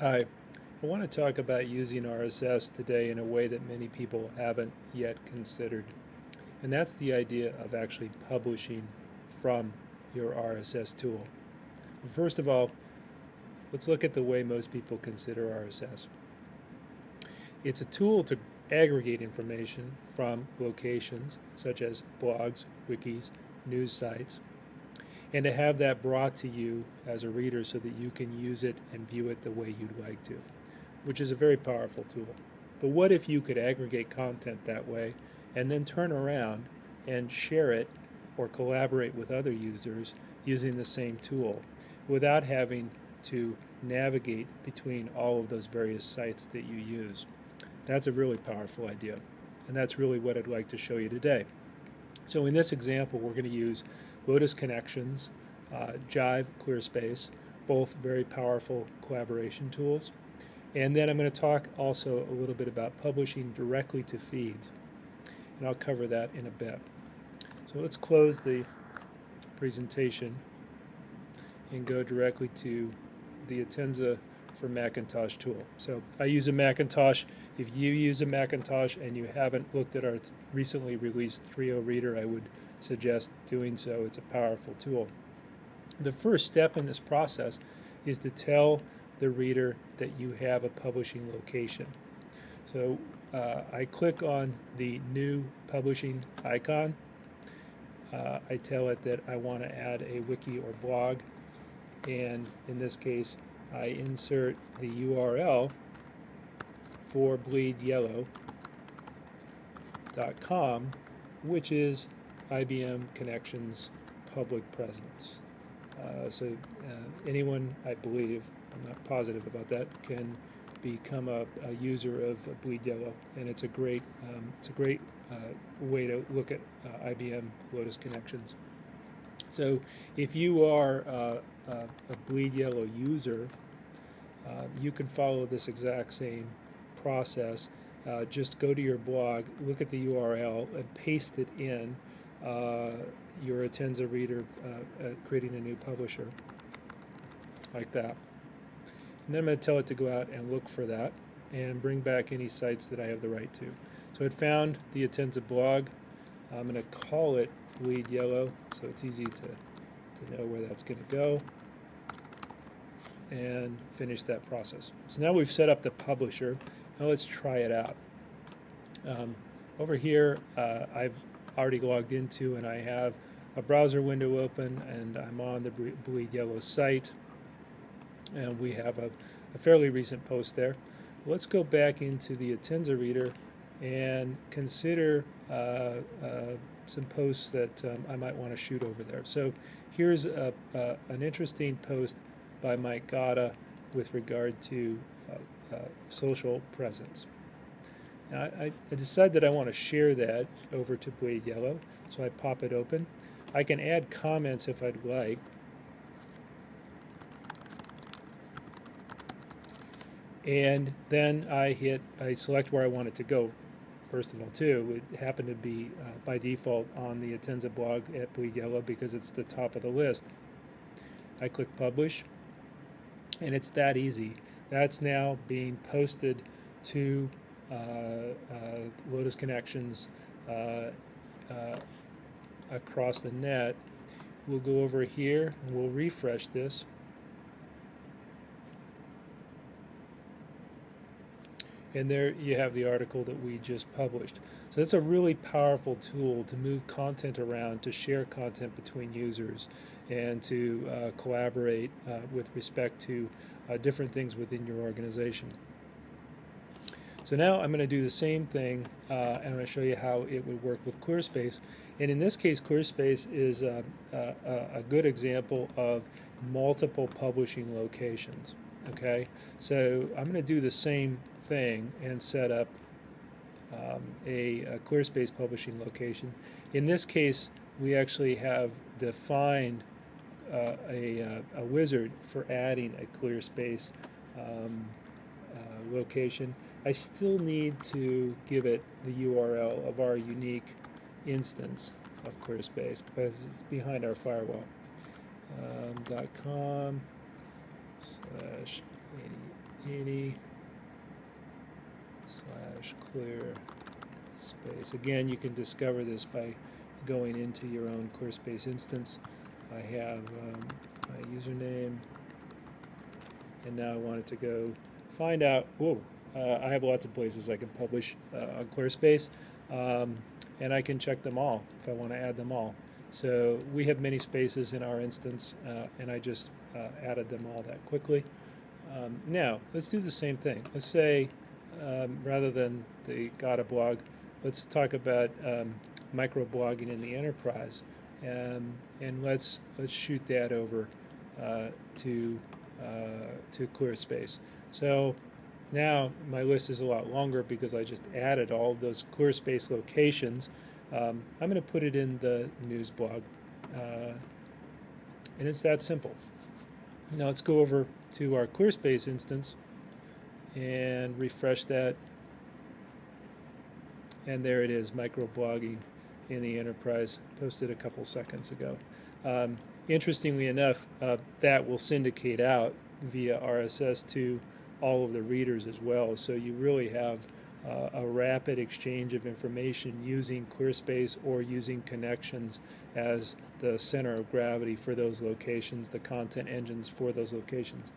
Hi, I want to talk about using RSS today in a way that many people haven't yet considered. And that's the idea of actually publishing from your RSS tool. First of all, let's look at the way most people consider RSS. It's a tool to aggregate information from locations such as blogs, wikis, news sites, and to have that brought to you as a reader so that you can use it and view it the way you'd like to, which is a very powerful tool. But what if you could aggregate content that way and then turn around and share it or collaborate with other users using the same tool without having to navigate between all of those various sites that you use? That's a really powerful idea, and that's really what I'd like to show you today. So in this example, we're going to use Lotus Connections, Jive, ClearSpace, both very powerful collaboration tools. And then I'm going to talk also a little bit about publishing directly to feeds, and I'll cover that in a bit. So let's close the presentation and go directly to the Attensa for Macintosh tool. So I use a Macintosh. If you use a Macintosh and you haven't looked at our recently released 3.0 reader, I would suggest doing so. It's a powerful tool. The first step in this process is to tell the reader that you have a publishing location. So I click on the new publishing icon. I tell it that I want to add a wiki or blog, and in this case I insert the URL for bleedyellow.com, which is IBM Connections public presence. Anyone, I believe, I'm not positive about that, can become a user of Bleed Yellow, and it's a great way to look at IBM Lotus Connections. So if you are a Bleed Yellow user, you can follow this exact same process. Just go to your blog, look at the URL, and paste it in your Attensa reader, creating a new publisher, like that. And then I'm going to tell it to go out and look for that and bring back any sites that I have the right to. So it found the Attensa blog. I'm going to call it Bleed Yellow, so it's easy to know where that's going to go, and finish that process. So now we've set up the publisher. Now let's try it out. Over here, I've already logged into, and I have a browser window open, and I'm on the Bleed Yellow site, and we have a fairly recent post there. Let's go back into the Attensa reader and consider some posts that I might want to shoot over there. So here's an interesting post by Mike Gata with regard to social presence. Now, I decide that I want to share that over to Bleed Yellow, so I pop it open. I can add comments if I'd like. And then I select where I want it to go. First of all, too, it happened to be by default on the Attensa blog at Bleed Yellow because it's the top of the list. I click publish, and it's that easy. That's now being posted to Lotus Connections across the net. We'll go over here and we'll refresh this. And there you have the article that we just published. So that's a really powerful tool to move content around, to share content between users, and to collaborate with respect to different things within your organization. So now I'm going to do the same thing, and I'm going to show you how it would work with ClearSpace. And in this case, ClearSpace is a good example of multiple publishing locations. Okay, so I'm going to do the same thing and set up a ClearSpace publishing location. In this case, we actually have defined a wizard for adding a ClearSpace location. I still need to give it the URL of our unique instance of ClearSpace because it's behind our firewall. .com/80 any/clear space. Again, you can discover this by going into your own ClearSpace instance. I have my username, and now I want it to go find out. Whoa, I have lots of places I can publish on ClearSpace, and I can check them all if I want to add them all. So we have many spaces in our instance, and I just added them all that quickly. Now, let's do the same thing. Let's say, rather than the Gotta blog, let's talk about microblogging in the enterprise, and let's shoot that over to ClearSpace. So now my list is a lot longer because I just added all of those ClearSpace locations. I'm going to put it in the news blog, and it's that simple. Now let's go over to our ClearSpace instance and refresh that, and there it is, microblogging in the enterprise, posted a couple seconds ago. Interestingly enough, that will syndicate out via RSS to all of the readers as well, so you really have a rapid exchange of information using ClearSpace or using connections as the center of gravity for those locations, the content engines for those locations.